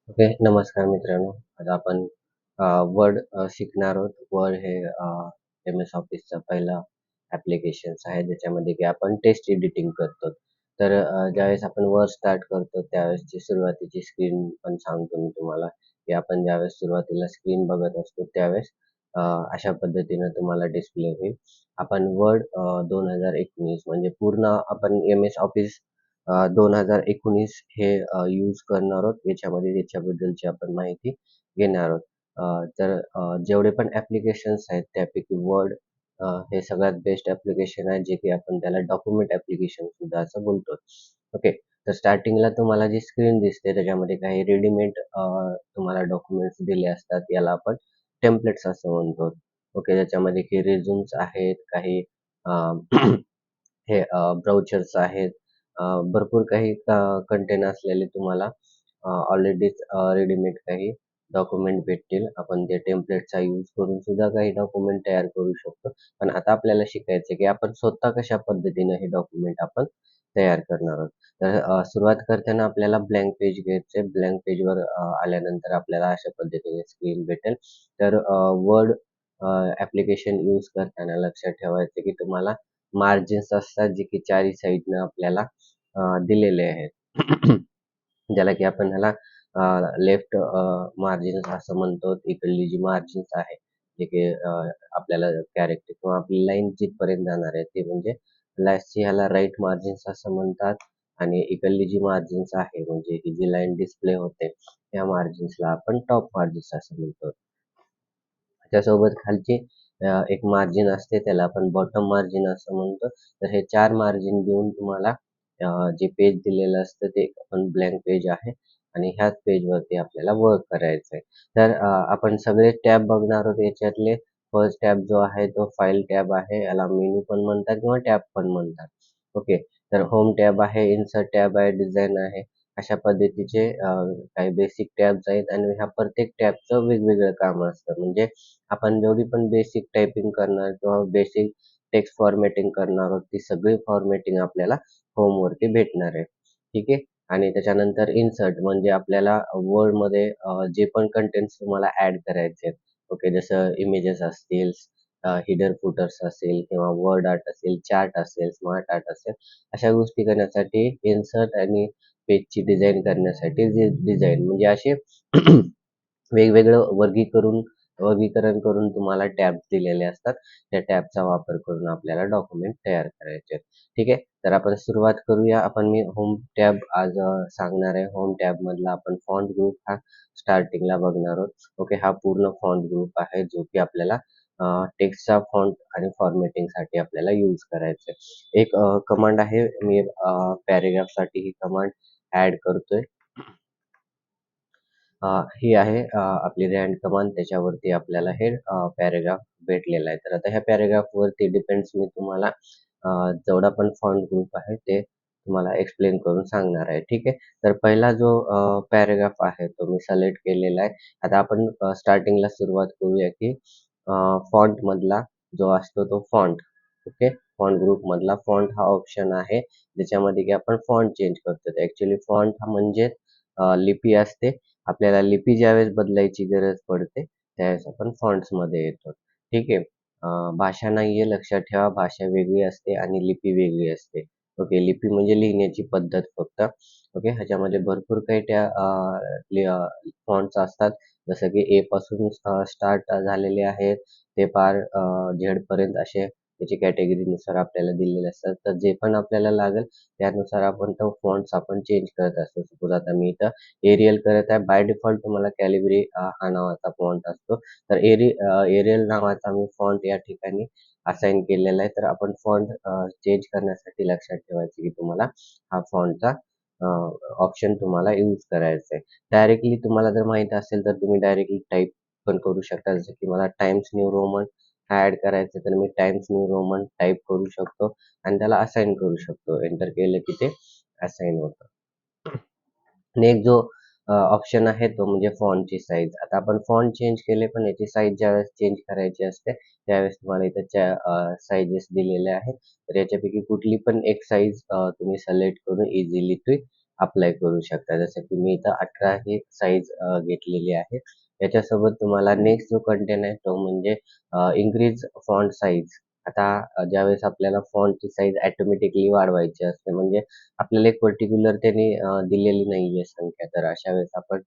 Okay, नमस्कार मित्रांनो. आज आपण वर्ड शिकणार आहोत. वर्ड हे एम-एस ऑफिसचं पहिलं ॲप्लिकेशन्स आहे, ज्याच्यामध्ये की आपण टेक्स्ट एडिटिंग करतो. तर ज्यावेळेस आपण वर्ड स्टार्ट करतो, त्यावेळेसची सुरुवातीची स्क्रीन पण सांगतो मी तुम्हाला, की आपण ज्यावेळेस सुरुवातीला स्क्रीन बघत असतो, त्यावेळेस अशा पद्धतीनं तुम्हाला डिस्प्ले होईल. आपण वर्ड 2019 म्हणजे पूर्ण आपण एम-एस ऑफिस 2019 हे यूज करणार आहोत. याच्याबद्दलची आपण माहिती घेणार आहोत. जेवढे पण ॲप्लिकेशन्स आहेत त्यापैकी वर्ड हे सगळ्यात बेस्ट ॲप्लिकेशन आहे, जे की आपण त्याला डॉक्युमेंट ॲप्लिकेशन सुद्धा असं बोलतो. ओके. तर स्टार्टिंगला तुम्हाला जी स्क्रीन दिसते त्याच्यामध्ये काही रेडीमेड तुम्हाला डॉक्युमेंट्स दिले असतात. याला आपण टेम्पलेट्स असं म्हणतो. ओके. त्याच्यामध्ये की रिझ्यूम्स आहेत, काही अ, हे ब्राउचर्स आहेत. भरपूर काही कंटेन असलेले तुम्हाला ऑलरेडीच रेडीमेड काही डॉक्युमेंट भेटतील. आपण ते टेम्पलेटचा यूज करून सुद्धा काही डॉक्युमेंट तयार करू शकतो. पण आता आपल्याला शिकायचं आहे, की आपण स्वतः कशा पद्धतीनं हे डॉक्युमेंट आपण तयार करणार आहोत. तर सुरुवात करताना आपल्याला ब्लँक पेज घ्यायचं आहे. ब्लँक पेजवर आल्यानंतर आपल्याला अशा पद्धतीने स्क्रीन भेटेल. तर वर्ड ॲप्लिकेशन यूज करताना लक्षात ठेवायचं की तुम्हाला मार्जिन्स असतात, जे की चारही साइडनं आपल्याला दिलेले आहेत. ज्याला की आपण ह्याला लेफ्ट मार्जिन्स असं म्हणतो. इकडली जी मार्जिन्स आहे, जे की आपल्याला कॅरेक्टर किंवा आपली लाईन जिथपर्यंत जाणार आहे ते म्हणजे लास्टची ह्याला राईट मार्जिन्स असं म्हणतात आणि इकडली जी मार्जिन्स आहे म्हणजे ही जी लाईन डिस्प्ले होते, त्या मार्जिन्सला आपण टॉप मार्जिन्स असं म्हणतो. त्याच्यासोबत खालची एक मार्जिन असते त्याला आपण बॉटम मार्जिन असं म्हणतो. तर हे 4 मार्जिन देऊन तुम्हाला जे पेज दिलेलं असतं ते आपण ब्लँक पेज आहे आणि ह्याच पेजवरती आपल्याला वर्क करायचं आहे. तर आपण सगळे टॅब बघणार आहोत याच्यातले. फर्स्ट टॅब जो आहे तो फाइल टॅब आहे. याला मेनू पण म्हणतात किंवा टॅब पण म्हणतात. ओके. तर होम टॅब आहे, इन्सर्ट टॅब आहे, डिझाइन आहे. अशा पद्धतीचे काही बेसिक टॅब्स आहेत आणि ह्या प्रत्येक टॅबचं वेगवेगळं काम असतं. म्हणजे आपण जेवढी पण बेसिक टायपिंग करणार किंवा बेसिक टेक्स्ट फॉर्मॅटिंग करणार आहोत, ती सगळी फॉर्मॅटिंग आपल्याला होमवरती भेटणार आहे. ठीक आहे. आणि त्याच्यानंतर इन्सर्ट म्हणजे आपल्याला वर्डमध्ये जे पण कंटेंट्स तुम्हाला ॲड करायचे आहेत. ओके. जसं इमेजेस असतील, हिडर फुटर्स असेल किंवा वर्ड आर्ट असेल, चार्ट असेल, स्मार्ट आर्ट असेल, अशा गोष्टी करण्यासाठी इन्सर्ट आणि पेजची डिझाइन करण्यासाठी जे डिझाइन म्हणजे असे वेगवेगळं वर्गीकरण करून तुम्हाला टॅब्स दिलेले असतात. त्या टॅबचा वापर करून आपल्याला डॉक्युमेंट तयार करायचे आहेत. ठीक आहे. तर आपण सुरुवात करूया. मी होम टॅब आज सांगणार आहे. होम टॅबमधला आपण फॉन्ट ग्रुप हा स्टार्टिंगला बघणार आहोत. ओके. हा पूर्ण फॉन्ट ग्रुप आहे, जो की आपल्याला टेक्स्टचा फॉन्ट आणि फॉर्मॅटिंगसाठी आपल्याला यूज करायचा आहे. एक कमांड आहे. मी पॅराग्राफसाठी ही कमांड ॲड करतोय. ही आहे आपली रँड कमांड. त्याच्यावरती आपल्याला हे पॅराग्राफ भेटलेला आहे. तर आता ह्या पॅराग्राफवरती डिपेंड्स मी तुम्हाला जेवढा पण फॉन्ट ग्रुप आहे ते तुम्हाला एक्सप्लेन करून सांगणार आहे. ठीक आहे. तर पहिला जो पॅराग्राफ आहे तो मी सिलेक्ट केलेला आहे. आता आपण स्टार्टिंगला सुरुवात करूया की फॉन्टमधला जो असतो तो फॉन्ट. ओके. फॉन्ट ग्रुपमधला फॉन्ट हा ऑप्शन आहे, ज्याच्यामध्ये की आपण फॉन्ट चेंज करतो. ॲक्चुअली फॉन्ट हा म्हणजे लिपी असते. आपल्याला लिपी ज्यावेळेस बदलायची गरज पडते, त्यावेळेस आपण फॉन्ट्समध्ये येतो. ठीक आहे. भाषा नाहीये लक्षात ठेवा. भाषा वेगळी असते आणि लिपी वेगळी असते. ओके. लिपी म्हणजे लिहिण्याची पद्धत फक्त. ओके. ह्याच्यामध्ये भरपूर काही फॉन्ट्स असतात. जसं की ए पासून स्टार्ट झालेले आहेत, ते पार झेडपर्यंत असे त्याची कॅटेगरीनुसार आपल्याला दिलेले असतात. तर जे पण आपल्याला लागेल त्यानुसार आपण तो फॉन्ट्स आपण चेंज करत असतो. सपोज आता मी इथं एरियल करत आहे. बाय डिफॉल्ट तुम्हाला कॅलिब्री हा नावाचा फॉन्ट असतो. तर एरियल नावाचा मी फॉन्ट या ठिकाणी असाइन केलेला आहे. तर आपण फॉन्ट चेंज करण्यासाठी लक्षात ठेवायचं की तुम्हाला हा फॉन्टचा ऑप्शन तुम्हाला यूज करायचा आहे. डायरेक्टली तुम्हाला जर माहीत असेल तर तुम्ही डायरेक्टली टाइप पण करू शकता. जसं की मला टाइम्स न्यू रोमन ॲड करायचं तर मी टाइम्स न्यू रोमन टाइप करू शकतो आणि त्याला असाइन करू शकतो. एंटर केलं की ते असाइन होतं. आणि एक जो ऑप्शन आहे तो म्हणजे फॉन्टची साईज. आता आपण फॉन्ट चेंज केले, पण याची साईज ज्यावेळेस चेंज करायची असते, त्यावेळेस तुम्हाला इथं साइजेस दिलेल्या आहेत. तर याच्यापैकी कुठली पण एक साईज तुम्ही सिलेक्ट करून इझिली ती अप्लाय करू शकता. जसं की मी इथं 18 ही साईज घेतलेली आहे. याच्यासोबत तुम्हाला नेक्स्ट जो कंटेंट आहे तो म्हणजे इन्क्रीज फॉन्ट साईज. आता ज्यावेळेस आपल्याला फॉन्टची साईज ऑटोमॅटिकली वाढवायची असते, म्हणजे आपल्याला एक पर्टिक्युलर त्याने दिलेली नाहीये संख्या. तर अशा वेळेस आपण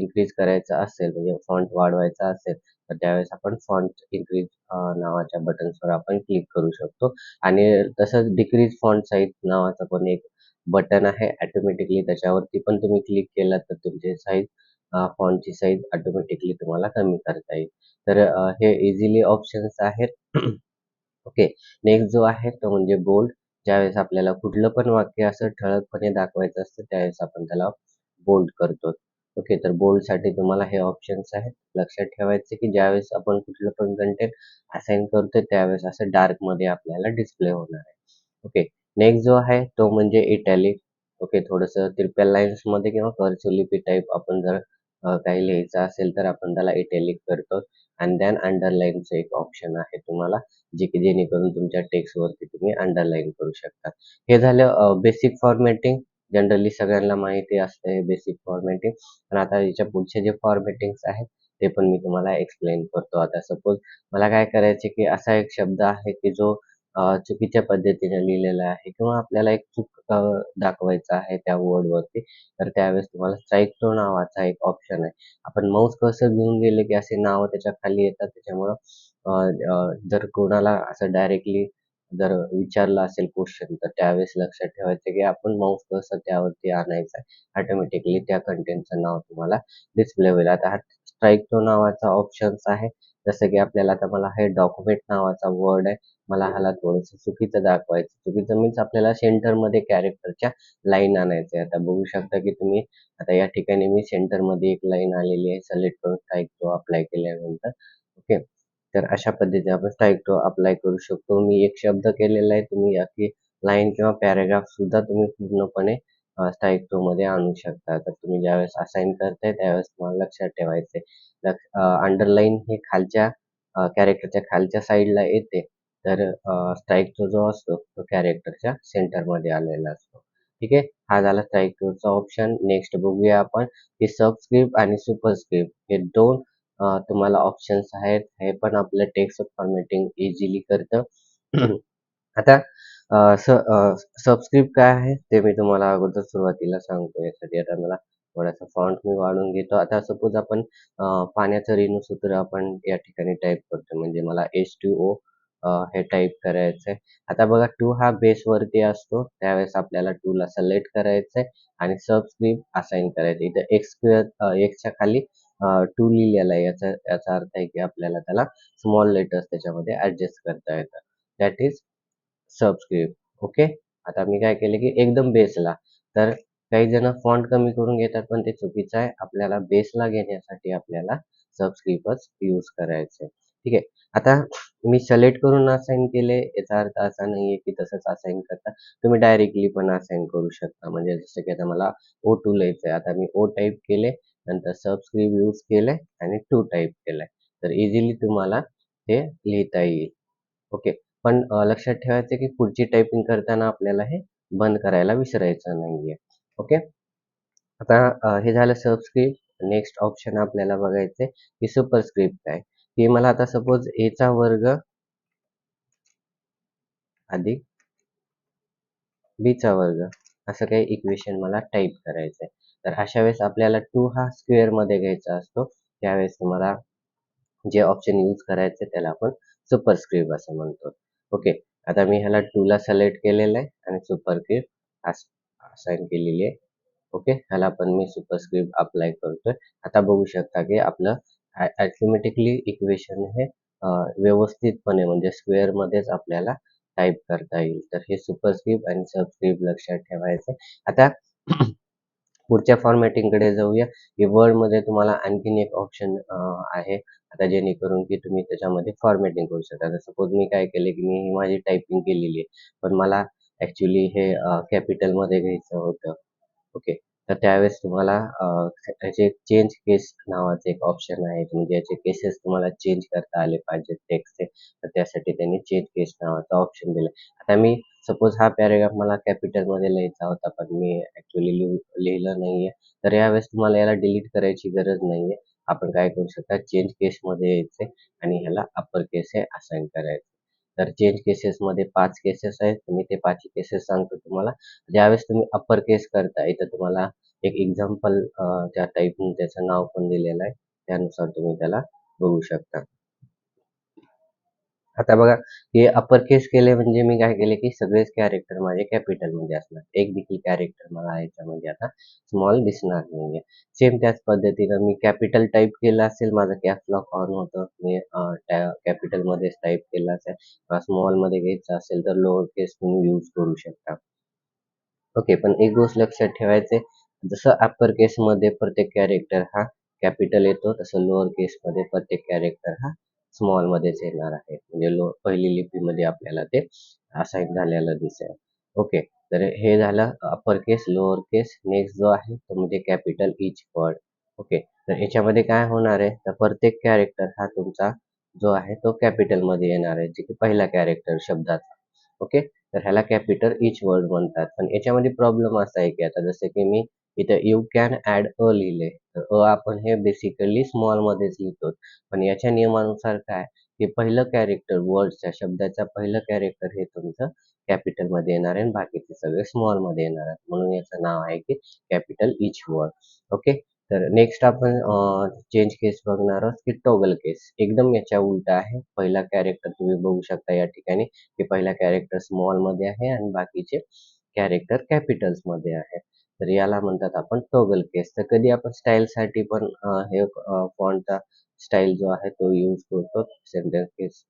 इन्क्रीज करायचं असेल म्हणजे फॉन्ट वाढवायचा असेल, तर त्यावेळेस आपण फॉन्ट इन्क्रीज नावाच्या बटन्सवर आपण क्लिक करू शकतो. आणि तसंच डिक्रीज फॉन्ट साईज नावाचं पण एक बटन आहे ऑटोमॅटिकली, त्याच्यावरती पण तुम्ही क्लिक केलं तर तुमची साईज फॉन्टची साईज ऑटोमॅटिकली तुम्हाला कमी करता येईल. तर हे इझिली ऑप्शन्स आहेत. ओके. नेक्स्ट जो आहे तो म्हणजे बोल्ड. ज्यावेळेस आपल्याला कुठलं पण वाक्य असं ठळकपणे दाखवायचं असतं, त्यावेळेस आपण त्याला बोल्ड करतो. ओके. तर बोल्डसाठी तुम्हाला हे ऑप्शन्स आहेत. लक्षात ठेवायचं की ज्यावेळेस आपण कुठलं पण कंटेंट असाइन करतोय, त्यावेळेस असं डार्कमध्ये आपल्याला डिस्प्ले होणार आहे. ओके. नेक्स्ट जो आहे तो म्हणजे इटॅलिक. ओके. थोडंसं तिरप्या लाईन्समध्ये किंवा कर्सिव्ह टाइप आपण जर काही लिहायचं असेल, तर आपण त्याला इटॅलिक करतो. अँड देन अंडरलाईनचं एक ऑप्शन आहे तुम्हाला, जे की जेणेकरून तुमच्या टेक्स्टवरती तुम्ही अंडरलाईन करू शकता. हे झालं बेसिक फॉर्मॅटिंग. जनरली सगळ्यांना माहिती असते हे बेसिक फॉर्मॅटिंग. पण आता याच्या पुढचे जे फॉर्मॅटिंग्स आहेत, ते पण मी तुम्हाला एक्सप्लेन करतो. आता सपोज मला काय करायचे की असा एक शब्द आहे की जो चुकीच्या पद्धतीने लिहिलेला आहे किंवा आपल्याला एक चूक दाखवायचा आहे त्या वर्डवरती, तर त्यावेळेस तुम्हाला स्ट्राइक थ्रो नावाचा एक ऑप्शन आहे. आपण माऊस कर्सर घेऊन गेले की असे नाव त्याच्या खाली येतात. त्याच्यामुळं अ, अ, जर कोणाला असं डायरेक्टली जर विचारलं असेल क्वेश्चन, तर त्यावेळेस लक्षात ठेवायचं की आपण माऊस कर्सर त्यावरती आणायचा आहे. ऑटोमॅटिकली त्या कंटेंटचं नाव तुम्हाला डिस्प्ले होईल. आता हा स्ट्राइक थ्रो नावाचा ऑप्शन्स आहे. जसं की आपल्याला आता मला हे डॉक्युमेंट नावाचा वर्ड आहे. मला ह्याला थोडंसं चुकीचं दाखवायचं. चुकीचं मीन्स आपल्याला सेंटरमध्ये कॅरेक्टरच्या लाईन आणायचं आहे. आता बघू शकता की तुम्ही आता या ठिकाणी मी सेंटरमध्ये एक लाईन आलेली आहे. सिलेक्ट करून स्ट्राइक थ्रो अप्लाय केल्यानंतर. ओके. तर अशा पद्धतीने आपण स्ट्राइक थ्रो अप्लाय करू शकतो. मी एक शब्द केलेला आहे. तुम्ही याची लाईन किंवा पॅराग्राफ सुद्धा तुम्ही पूर्णपणे स्ट्राइक थ्रोमध्ये आणू शकता. तर तुम्ही ज्यावेळेस असाइन करताय त्यावेळेस तुम्हाला लक्षात ठेवायचं आहे. अंडरलाईन हे खालच्या कॅरेक्टरच्या खालच्या साईडला येते. तर स्ट्राइक थ्रो जो असतो तो कॅरेक्टरच्या सेंटरमध्ये आलेला असतो. ठीक आहे. हा झाला स्ट्राइक थ्रोचा ऑप्शन. नेक्स्ट बघूया आपण की सबस्क्रिप्ट आणि सुपरस्क्रिप्ट हे 2 तुम्हाला ऑप्शन्स आहेत. हे पण आपलं टेक्स्ट फॉर्मॅटिंग इझिली करतं. आता सबस्क्रिप्ट काय आहे ते मी तुम्हाला अगोदर सुरुवातीला सांगतो. यासाठी आता मला थोडासा फॉन्ट मी वाढवून घेतो. आता सपोज आपण पाण्याचं ऋण सूत्र आपण या ठिकाणी टाइप करतो, म्हणजे मला H2O हे टाइप करायचं आहे. आता बघा 2 हा बेसवरती असतो. त्यावेळेस आपल्याला 2 ला सिलेक्ट करायचं आहे आणि सबस्क्रिप्ट असाइन करायचं. इथं एक्सच्या खाली 2 लिहिलेला आहे. याचा याचा अर्थ आहे की आपल्याला त्याला स्मॉल लेटर्स त्याच्यामध्ये ॲडजस्ट करता येतात. That is subscript. ओके. आता मी काय केलं की एकदम बेसला, तर काही जण फॉन्ट कमी करून घेतात, पण ते चुकीचं आहे. आपल्याला बेसला घेण्यासाठी आपल्याला सबस्क्रिप्टच यूज करायचं आहे. ठीक आहे. आता मी सिलेक्ट करून असाइन केले, याचा अर्थ असा नाहीये की तसंच असाइन करता. तुम्ही डायरेक्टली पण असाइन करू शकता. म्हणजे जसं की आता मला O2 लिहायचं आता मी O टाइप केले, नंतर सबस्क्रिप्ट यूज केलंय आणि 2 टाइप केलंय. तर इझिली तुम्हाला ते लिहिता येईल. ओके. पण लक्षात ठेवायचं की पुढची टायपिंग करताना आपल्याला हे बंद करायला विसरायचं नाहीये. ओके. आता हे झालं सबस्क्रिप्ट. नेक्स्ट ऑप्शन आपल्याला बघायचंय की सुपरस्क्रिप्ट काय? की मला आता सपोज Aचा वर्ग अधिक Bचा वर्ग असं काही इक्वेशन मला टाइप करायचंय. तर अशा वेळेस आपल्याला 2 हा स्क्वेअरमध्ये घ्यायचा असतो. त्यावेळेस तुम्हाला जे ऑप्शन यूज करायचे त्याला आपण सुपरस्क्रिप्ट असं म्हणतो. ओके. आता मी ह्याला 2 ला सिलेक्ट केलेलं आहे आणि सुपरस्क्रिप्ट असाइन केलेली आहे. ओके. ह्याला पण मी सुपरस्क्रिप्ट अप्लाय करतोय. आता बघू शकता की आपलं ऑटोमॅटिकली इक्वेशन हे व्यवस्थितपणे म्हणजे स्क्वेअरमध्येच आपल्याला टाइप करता येईल. तर हे सुपरस्क्रिप्ट आणि सबस्क्रिप्ट लक्षात ठेवायचं. आता पुढच्या फॉर्मॅटिंगकडे जाऊया. की वर्डमध्ये तुम्हाला आणखीन एक ऑप्शन आहे. आता जेणेकरून की तुम्ही त्याच्यामध्ये फॉर्मॅटिंग करू शकता. आता सपोज मी काय केले की मी ही माझी टायपिंग केलेली आहे. पण मला ॲक्चुअली हे कॅपिटलमध्ये घ्यायचं होतं. ओके. तर त्यावेळेस तुम्हाला याचे चेंज केस नावाचं एक ऑप्शन आहे. म्हणजे याचे केसेस तुम्हाला चेंज करता आले पाहिजेत टेक्स्टचे. तर त्यासाठी त्यांनी चेंज केस नावाचा ऑप्शन दिलाय. आता मी सपोज हा पॅराग्राफ मला कॅपिटलमध्ये लिहायचा होता, पण मी ॲक्चुअली लिहिलं नाहीये. तर यावेळेस तुम्हाला याला डिलीट करायची गरज नाहीये. आपण काय करू शकता, चेंज केसमध्ये यायचंय आणि ह्याला अपर केस हे असाइन करायचं. तर चेंज केसेसमध्ये 5 केसेस आहेत. मी ते 5 केसेस सांगतो तुम्हाला. ज्यावेळेस तुम्ही अपर केस करता, इथं तुम्हाला एक एक्झाम्पल त्या टाईपने त्याचं नाव पण दिलेलं आहे. त्यानुसार तुम्ही त्याला बघू शकता. आता बघा, हे अपर केस केले म्हणजे मी काय केले, की सगळेच कॅरेक्टर माझे कॅपिटलमध्ये असणार. एक देखील कॅरेक्टर मला याच्यामध्ये आता स्मॉल दिसणार नाहीये. सेम त्याच पद्धतीनं मी कॅपिटल टाइप केलं असेल, माझं कॅप्स लॉक ऑन होतं. मी त्या कॅपिटलमध्येच टाइप केलं असेल. स्मॉलमध्ये घ्यायचं असेल तर लोअर केस तुम्ही यूज करू शकता. ओके, पण एक गोष्ट लक्षात ठेवायचं आहे, जसं अप्पर केसमध्ये प्रत्येक कॅरेक्टर हा कॅपिटल येतो, तसं लोअर केसमध्ये प्रत्येक कॅरेक्टर हा स्मॉलमध्येच येणार आहे. म्हणजे पहिली लिपीमध्ये आपल्याला ते असाइन झालेलं दिसेल. ओके, तर हे झालं अप्पर केस, लोअर केस. नेक्स्ट जो आहे तो म्हणजे कॅपिटल ईच वर्ड. ओके, तर याच्यामध्ये काय होणार आहे, तर प्रत्येक कॅरेक्टर हा तुमचा जो आहे तो कॅपिटलमध्ये येणार आहे, जे की पहिला कॅरेक्टर शब्दाचा. ओके, तर ह्याला कॅपिटल ईच वर्ड म्हणतात. पण याच्यामध्ये प्रॉब्लेम असा आहे, की आता जसं की मी इथं यू कॅन ॲड अ लिहिले, तर आपण हे बेसिकली स्मॉलमध्येच लिहितो. पण याच्या नियमानुसार काय, की पहिलं कॅरेक्टर वर्डच्या शब्दाचं पहिलं कॅरेक्टर हे तुमचं कॅपिटलमध्ये येणार आहे आणि बाकीचे सगळे स्मॉलमध्ये येणार आहेत. म्हणून याचं नाव आहे की कॅपिटल ईच वर्ड. ओके, तर नेक्स्ट आपण चेंज केस बघणार आहोत, की टॉगल केस. एकदम याच्या उलटा आहे. पहिला कॅरेक्टर तुम्ही बघू शकता या ठिकाणी, की पहिला कॅरेक्टर स्मॉलमध्ये आहे आणि बाकीचे कॅरेक्टर कॅपिटल्समध्ये आहे. तर याला म्हणतात आपण टॉगल केस. तर कधी आपण स्टाईलसाठी पण हे फॉन्टचा स्टाईल जो आहे तो यूज करतो. सेंटेन्स केस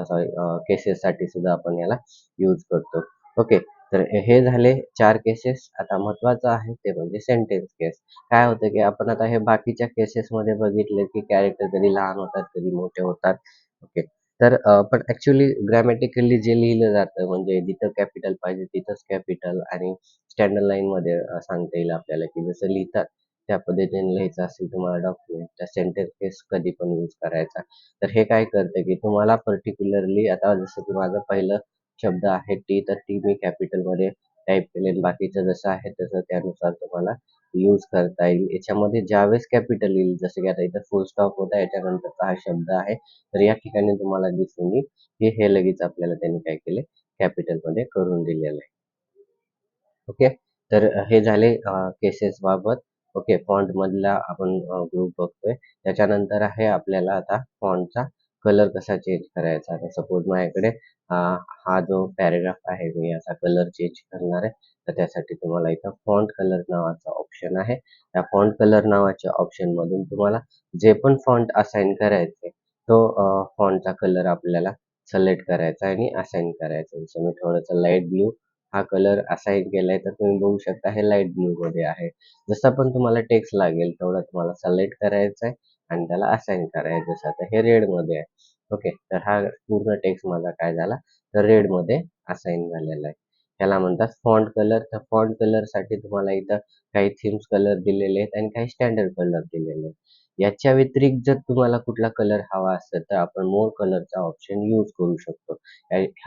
सॉरी केसेससाठी सुद्धा आपण याला यूज करतो. ओके, तर हे झाले 4 केसेस. आता महत्त्वाचं आहे ते म्हणजे सेंटेन्स केस. काय होतं, की आपण आता हे बाकीच्या केसेसमध्ये बघितले, की कॅरेक्टर कधी लहान होतात, कधी मोठे होतात. ओके, तर पण ॲक्चुअली ग्रॅमॅटिकली जे लिहिलं जातं म्हणजे जिथं कॅपिटल पाहिजे तिथंच कॅपिटल आणि स्टँडर्ड लाईनमध्ये सांगता येईल आपल्याला, की जसं लिहितात त्या पद्धतीने लिहायचं असेल तुम्हाला डॉक्युमेंट, तर सेंटेन्स केस कधी पण यूज करायचा. तर हे काय करतं, की तुम्हाला पर्टिक्युलरली आता जसं की माझं पहिलं शब्द आहे टी, तर टी मी कॅपिटलमध्ये टाइप केले आणि बाकीचं जसं आहे तसं त्यानुसार तुम्हाला यूज करता येईल. याच्यामध्ये ज्यावेळेस कॅपिटल येईल, जसं की आता इथं फुल स्टॉप होता, याच्यानंतरचा हा शब्द आहे. तर या ठिकाणी तुम्हाला दिसून येईल, की हे लगेच आपल्याला त्यांनी काय केले, कॅपिटलमध्ये करून दिलेलं आहे. ओके, तर हे झाले केसेस बाबत. ओके, फॉन्टमधला आपण ग्रुप बघतोय. त्याच्यानंतर आहे आपल्याला आता फॉन्टचा कलर कसा चेंज करायचा. आता सपोज माझ्याकडे अ, हा जो पॅराग्राफ आहे, मी याचा कलर चेंज करणार आहे. तर त्यासाठी तुम्हाला इथं फॉन्ट कलर नावाचा ऑप्शन आहे. त्या फॉन्ट कलर नावाच्या ऑप्शनमधून तुम्हाला जे पण फॉन्ट असाइन करायचे, तो फॉन्टचा कलर आपल्याला सिलेक्ट करायचा आणि असाइन करायचा. जसं मी थोडंसं लाईट ब्लू हा कलर असाइन केलाय, तर तुम्ही बघू शकता हे लाईट ब्लू मध्ये आहे. जसं पण तुम्हाला टेक्स्ट लागेल तेवढं तुम्हाला सिलेक्ट करायचं आहे आणि त्याला असाइन करायचं. जसं आता हे रेड मध्ये आहे. ओके, तर हा पूर्ण टेक्स्ट माझा काय झाला, तर रेड मध्ये असाइन झालेला आहे. त्याला म्हणतात फॉन्ट कलर. तर फॉन्ट कलर साठी तुम्हाला इथं काही थीम्स कलर दिलेले आहेत आणि काही स्टँडर्ड कलर दिलेले आहेत. याच्या व्यतिरिक्त जर तुम्हाला कुठला कलर हवा असेल तर आपण मोर कलरचा ऑप्शन यूज करू शकतो.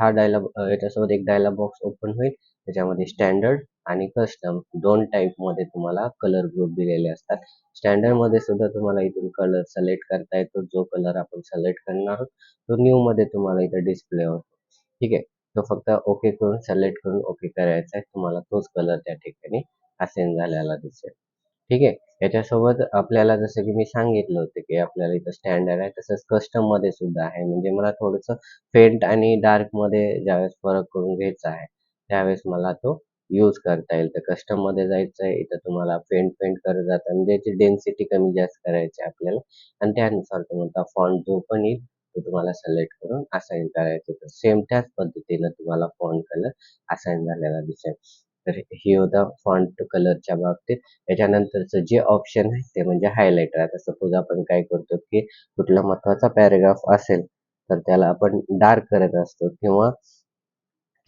हा डायलॉग याच्यासोबत एक डायलॉग बॉक्स ओपन होईल. त्याच्यामध्ये स्टँडर्ड आणि कस्टम 2 टाइपमध्ये तुम्हाला कलर ग्रुप दिलेले असतात. स्टँडर्डमध्ये सुद्धा तुम्हाला इथून कलर सिलेक्ट करता येतो. जो कलर आपण सिलेक्ट करणार आहोत, तो न्यूमध्ये तुम्हाला इथं डिस्प्ले होतो. ठीक आहे. तो फक्त ओके करून सिलेक्ट करून ओके करायचा आहे. तुम्हाला तोच कलर त्या ठिकाणी असाइन झालेला दिसेल. ठीक आहे. याच्यासोबत आपल्याला जसं की मी सांगितलं होतं, की आपल्याला इथं स्टँडर्ड आहे, तसंच कस्टममध्ये सुद्धा आहे. म्हणजे मला थोडंसं फेंट आणि डार्कमध्ये ज्यावेळेस फरक करून घ्यायचा आहे, त्यावेळेस मला तो यूज करता येईल. तर कस्टममध्ये जायचं आहे. इथं तुम्हाला फेंट करत जाता म्हणजे याची डेन्सिटी कमी जास्त करायची आहे आपल्याला आणि त्यानुसार तुमचा फॉन्ट जो पण येईल, तो तुम्हाला सिलेक्ट करून असाइन करायचा आहे. तर सेम त्याच पद्धतीनं तुम्हाला फॉन्ट कलर असाइन झालेला दिसेल. तर हे होतं फॉन्ट कलरच्या बाबतीत. त्याच्यानंतरचं जे ऑप्शन आहे ते म्हणजे हायलाइटर. आता सपोज आपण काय करतो, की कुठला महत्त्वाचा पॅराग्राफ असेल, तर त्याला आपण डार्क करत असतो किंवा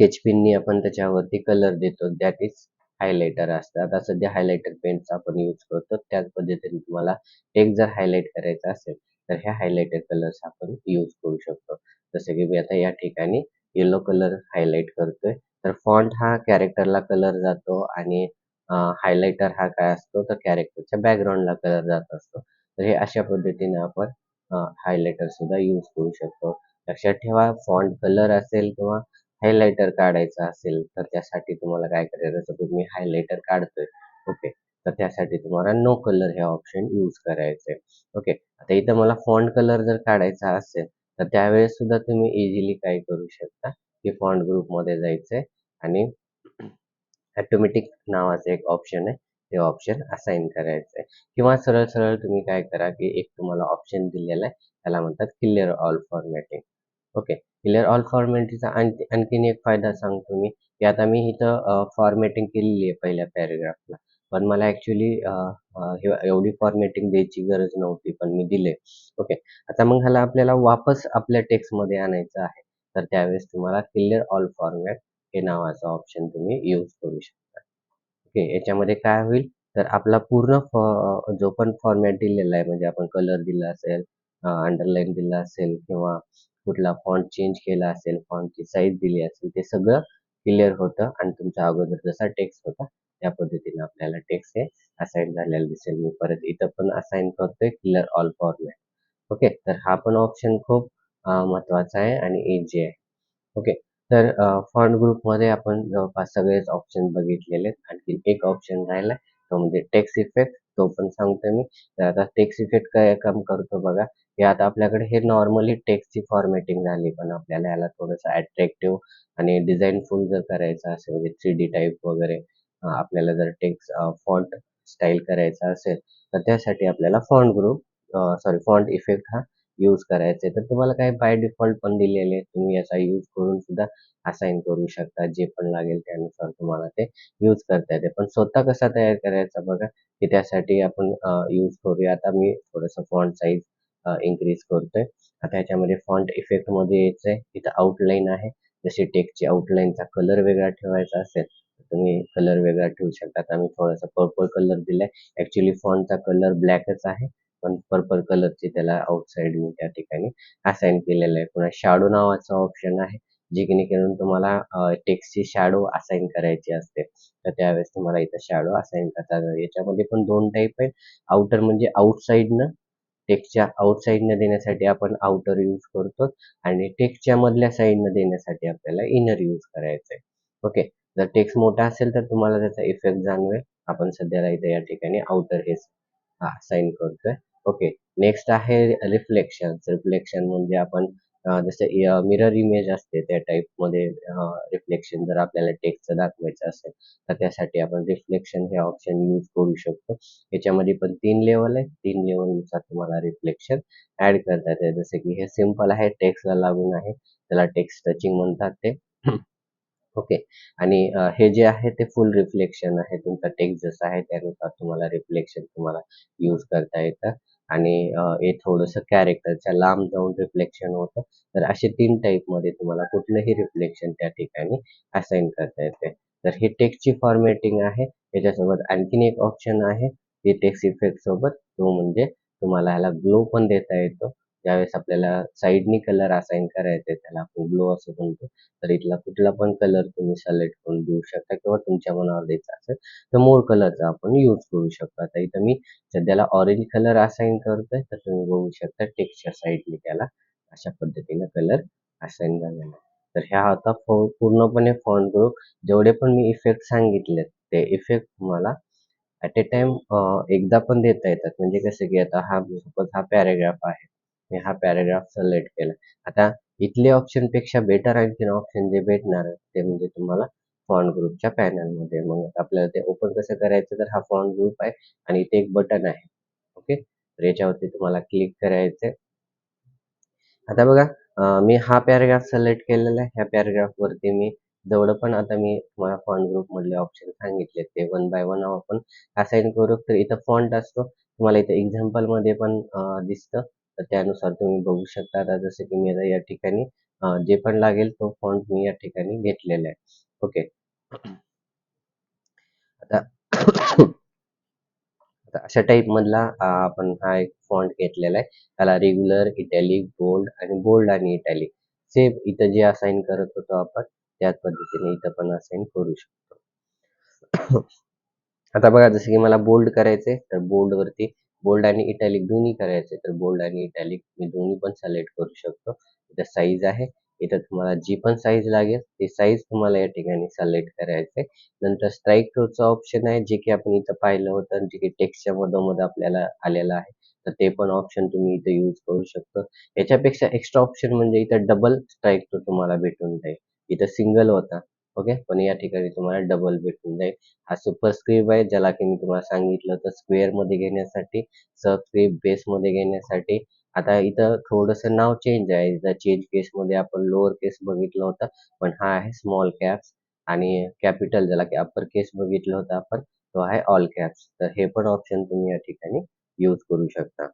स्केच पेननी आपण त्याच्यावरती कलर देतो. दॅट इज हायलाइटर असतं. आता सध्या हायलाइटर पेनचा आपण यूज करतो. त्याच पद्धतीने तुम्हाला टेक्स्ट जर हायलाइट करायचा असेल, तर ह्या हायलाइटर कलर्स आपण यूज करू शकतो. जसं की मी आता या ठिकाणी येलो कलर हायलाइट करतोय. तर फॉन्ट हा कॅरेक्टरला कलर जातो आणि हायलायटर हा काय असतो तर कॅरेक्टरच्या बॅकग्राऊंडला कलर जात असतो. तर हे अशा पद्धतीने आपण हायलायटर सुद्धा यूज करू शकतो. लक्षात ठेवा, फॉन्ट कलर असेल किंवा हायलायटर काढायचा असेल तर त्यासाठी तुम्हाला काय करायचं, सपोज मी हायलायटर काढतोय, ओके, तर त्यासाठी तुम्हाला नो कलर हे ऑप्शन यूज करायचे. ओके, आता इथं मला फॉन्ट कलर जर काढायचा असेल तर त्यावेळेस सुद्धा तुम्ही इझिली काय करू शकता की फॉन्ट ग्रुपमध्ये जायचंय आणि ऑटोमॅटिक नावाचं एक ऑप्शन आहे, ते ऑप्शन असाइन करायचं आहे किंवा सरळ सरळ तुम्ही काय करा की एक तुम्हाला ऑप्शन दिलेला आहे, त्याला म्हणतात clear all formatting. Okay, clear all फॉर्मॅलिटीचा आणखीन एक फायदा सांगतो मी, की आता मी इथं फॉर्मॅटिंग केलेली आहे पहिल्या पॅराग्राफला. पण मला ॲक्चुअली एवढी फॉर्मॅटिंग द्यायची गरज नव्हती, पण मी दिले. ओके. आता मग ह्याला आपल्याला वापस आपल्या टेक्स्टमध्ये आणायचं आहे. तर त्यावेळेस तुम्हाला क्लिअर ऑल फॉर्मॅट हे नावाचं ऑप्शन तुम्ही यूज करू शकता. ओके. याच्यामध्ये काय होईल, तर आपला पूर्ण जो पण फॉर्मॅट दिलेला आहे, म्हणजे आपण कलर दिला असेल, अंडरलाईन दिला असेल किंवा कुठला फॉन्ट चेंज केला असेल, फॉन्टची साईज दिली असेल, ते सगळं क्लिअर होतं आणि तुमच्या अगोदर जसा टेक्स्ट होता त्या पद्धतीने आपल्याला टेक्स्ट हे असाइन झालेलं दिसेल. मी परत इथं पण असाइन करतोय क्लिअर ऑल फॉर्मॅट. ओके, तर हा पण ऑप्शन खूप महत्त्वाचा आहे आणि इझी आहे. ओके, तर फॉन्ट ग्रुपमध्ये आपण जवळपास सगळेच ऑप्शन बघितलेले आहेत. आणखी एक ऑप्शन राहिला तो म्हणजे टेक्स्ट इफेक्ट, तो पण सांगतो मी. तर आता टेक्स्ट इफेक्ट काय काम करतो बघा, हे आता आपल्याकडे हे नॉर्मली टेक्स्टची फॉर्मॅटिंग झाली, पण आपल्याला याला थोडंसं अट्रॅक्टिव्ह आणि डिझाइनफुल जर करायचं असेल, म्हणजे 3D टाइप वगैरे आपल्याला जर टेक्स्ट फॉन्ट स्टाईल करायचा असेल, तर त्यासाठी आपल्याला फॉन्ट इफेक्ट हा यूज करायचा आहे. तर तुम्हाला काय बाय डिफॉल्ट पण दिलेले आहेत. तुम्ही याचा यूज करून सुद्धा असाइन करू शकता. जे पण लागेल त्यानुसार तुम्हाला ते यूज करता येते. पण स्वतः कसा तयार करायचा बघा, की त्यासाठी आपण यूज करूया. आता मी थोडंसं फॉन्ट साईज इन्क्रीज करतोय. आता ह्याच्यामध्ये फॉन्ट इफेक्टमध्ये यायचंय. इथं आउटलाईन आहे. जशी टेक्स्टची आउटलाईनचा कलर वेगळा ठेवायचा असेल, तर तुम्ही कलर वेगळा ठेवू शकता. आता मी थोडासा पर्पल कलर दिलाय. ॲक्चुअली फॉन्टचा कलर ब्लॅकच आहे. पण पर्पल कलरची त्याला आउटसाइड मी त्या ठिकाणी असाइन केलेलं आहे. पुन्हा शॅडो नावाचा ऑप्शन आहे, जेणेकरून तुम्हाला टेक्स्टची शॅडो असाइन करायची असते. तर त्यावेळेस तुम्हाला इथं शॅडो असाइन करता येईल. याच्यामध्ये पण 2 टाइप आहेत. आउटर म्हणजे आउटसाइडनं, टेक्स्टच्या आउटसाइडनं देण्यासाठी आपण आउटर यूज करतो आणि टेक्स्टच्या मधल्या साइडनं देण्यासाठी आपल्याला इनर यूज करायचं आहे. ओके. जर टेक्स्ट मोठा असेल तर तुम्हाला त्याचा इफेक्ट जाणवेल. आपण सध्याला इथे या ठिकाणी आउटर हे साइन करतोय. ओके. नेक्स्ट आहे रिफ्लेक्शन. रिफ्लेक्शन म्हणजे आपण जसं मिरर इमेज असते त्या टाइपमध्ये रिफ्लेक्शन जर आपल्याला टेक्स्टचं दाखवायचं असेल, तर त्यासाठी आपण रिफ्लेक्शन हे ऑप्शन यूज करू शकतो. याच्यामध्ये पण 3 लेव्हल आहे. 3 लेव्हलनुसार तुम्हाला रिफ्लेक्शन ॲड करता येते. जसं की हे सिंपल आहे, टेक्स्टला लागून आहे. त्याला टेक्स्ट टचिंग म्हणतात ते. ओके. आणि हे जे आहे ते फुल रिफ्लेक्शन आहे. तुमचा टेक्स्ट जसा आहे त्यानुसार तुम्हाला रिफ्लेक्शन यूज करता येतं आणि हे थोडंसं कॅरेक्टरच्या लांब जाऊन रिफ्लेक्शन होतं. तर असे 3 टाइपमध्ये तुम्हाला कुठलंही रिफ्लेक्शन त्या ठिकाणी असाइन करता येते. तर ही टेक्स्टची फॉर्मॅटिंग आहे. त्याच्यासोबत आणखीन एक ऑप्शन आहे, ते टेक्स्ट इफेक्ट सोबत, तो म्हणजे तुम्हाला ह्याला ग्लो पण देता येतो. ज्यावेळेस आपल्याला साइडनी कलर असाइन करायचे त्याला आपण ग्लो असं म्हणतो. तर इथला कुठला पण कलर तुम्ही सिलेक्ट करून देऊ शकता किंवा तुमच्या मनावर द्यायचा असेल तर मोर कलरचा आपण यूज करू शकतो. आता इथं मी सध्याला ऑरेंज कलर असाइन करतोय, तर तुम्ही बघू शकता टेक्स्टच्या साइडनी त्याला अशा पद्धतीने कलर असाइन झालेला आहे. तर ह्या होता पूर्णपणे फॉन्ट ग्रुप. जेवढे पण मी इफेक्ट सांगितलेत ते इफेक्ट तुम्हाला ॲट अ टाईम एकदा पण देता येतात. म्हणजे कसं की आता सपोज हा पॅराग्राफ आहे. मी हा पॅराग्राफ सिलेक्ट केला. आता इथले ऑप्शनपेक्षा बेटर आणखीन ऑप्शन जे भेटणार आहे, ते म्हणजे तुम्हाला फॉन्ट ग्रुपच्या पॅनलमध्ये. मग आपल्याला ते ओपन कसं करायचं, तर हा फॉन्ट ग्रुप आहे आणि इथे एक बटन आहे. ओके. तर याच्यावरती तुम्हाला क्लिक करायचं. आता बघा, मी हा पॅराग्राफ सिलेक्ट केलेला आहे. ह्या पॅराग्राफवरती मी जेवढं पण आता मी तुम्हाला फॉन्ट ग्रुपमधले ऑप्शन सांगितले ते वन बाय वन आपण असाइन करू. तर इथं फॉन्ट असतो. तुम्हाला इथं एक्झाम्पलमध्ये पण दिसतं. तर त्यानुसार तुम्ही बघू शकता. आता जसं की मी आता या ठिकाणी जे पण लागेल तो फॉन्ट मी या ठिकाणी घेतलेला आहे. ओके. आता आता अशा टाईपमधला आपण हा एक फॉन्ट घेतलेला आहे. त्याला रेग्युलर, इटॅलिक, बोल्ड आणि इटॅलिक. सेम इथं जे असाइन करत होतो आपण त्याच पद्धतीने इथं पण असाइन करू शकतो. आता बघा जसं की मला बोल्ड करायचंय तर बोल्डवरती बोल्ड आणि इटॅलिक दोन्ही करायचे तर बोल्ड आणि इटॅलिक मी दोन्ही पण सिलेक्ट करू शकतो. इथं साईज आहे. इथं तुम्हाला जी पण साईज लागेल ती साईज तुम्हाला या ठिकाणी सिलेक्ट करायचंय. नंतर स्ट्राइक थ्रूचं ऑप्शन आहे जे की आपण इथं पाहिलं होतं जे की टेक्स्टच्या मधोमध आपल्याला आलेलं आहे. तर ते पण ऑप्शन तुम्ही इथे यूज करू शकता. याच्यापेक्षा एक्स्ट्रा ऑप्शन म्हणजे इथं डबल स्ट्राइक थ्रू तुम्हाला भेटून जाईल. इथं सिंगल होता. ओके. पण या ठिकाणी तुम्हाला डबल भेटून जाईल. हा सुपरस्क्रिप्ट आहे ज्याला की मी तुम्हाला सांगितलं होतं स्क्वेअरमध्ये घेण्यासाठी, सबस्क्रिप्ट बेसमध्ये घेण्यासाठी. आता इथं थोडंसं नाव चेंज आहे. इथं चेंज केसमध्ये आपण लोअर केस बघितलं होतं, पण हा आहे स्मॉल कॅप्स आणि कॅपिटल ज्याला की अप्पर केस बघितलं होतं आपण, तो आहे ऑल कॅप्स. तर हे पण ऑप्शन तुम्ही या ठिकाणी यूज करू शकता.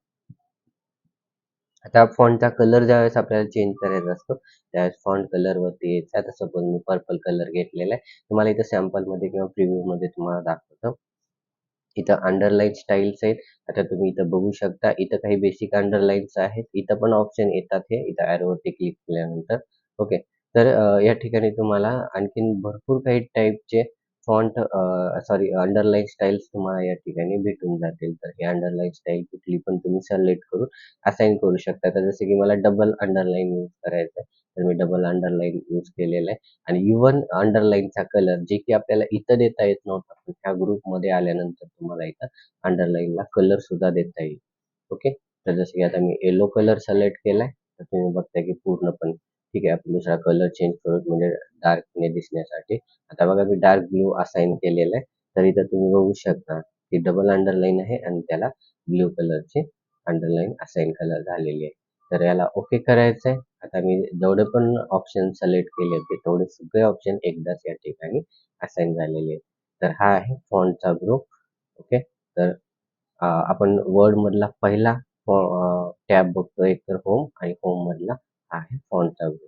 आता फॉन्टचा कलर ज्यावेळेस आपल्याला चेंज करायचा असतो, त्यावेळेस फॉन्ट कलरवरती यायचं. आता सपोज मी पर्पल कलर घेतलेला आहे. तुम्हाला इथं सॅम्पलमध्ये किंवा प्रिव्ह्यूमध्ये तुम्हाला दाखवतो. इथं अंडरलाईन स्टाईल्स आहेत. आता तुम्ही इथं बघू शकता. इथं काही बेसिक अंडरलाईन्स आहेत. इथं पण ऑप्शन येतात हे. इथं ॲरोवरती क्लिक केल्यानंतर. ओके. तर या ठिकाणी तुम्हाला आणखीन भरपूर काही टाईपचे फॉन्ट सॉरी अंडरलाईन स्टाईल्स तुम्हाला या ठिकाणी भेटून जातील. तर हे अंडरलाईन स्टाईल कुठली पण तुम्ही सिलेक्ट करून असाइन करू शकता. तर जसं की मला डबल अंडरलाईन यूज करायचं आहे. तर मी डबल अंडरलाईन यूज केलेलं आहे. आणि इव्हन अंडरलाईनचा कलर जे की आपल्याला इथं देता येत नव्हता, पण ह्या ग्रुपमध्ये आल्यानंतर तुम्हाला इथं अंडरलाईनला कलर सुद्धा देता येईल. ओके. तर जसं की आता मी येलो कलर सिलेक्ट केलाय, तर तुम्ही बघताय की पूर्णपणे ठीक आहे. आपण दुसरा कलर चेंज करू म्हणजे डार्कने दिसण्यासाठी. आता बघा मी डार्क ब्लू असाइन केलेला आहे. तर इथं तुम्ही बघू शकता की डबल अंडरलाईन आहे आणि त्याला ब्लू कलरची अंडरलाईन असाइन कलर झालेली आहे. तर याला ओके करायचं आहे. आता मी जेवढे पण ऑप्शन सिलेक्ट केले होते तेवढे सगळे ऑप्शन एकदाच या ठिकाणी असाइन झालेले आहेत. तर हा आहे फॉन्टचा ग्रुप. ओके. तर आपण वर्डमधला पहिला टॅब बघतोय एक तर होम आणि होममधला हा आहे फॉन्टचा ग्रुप.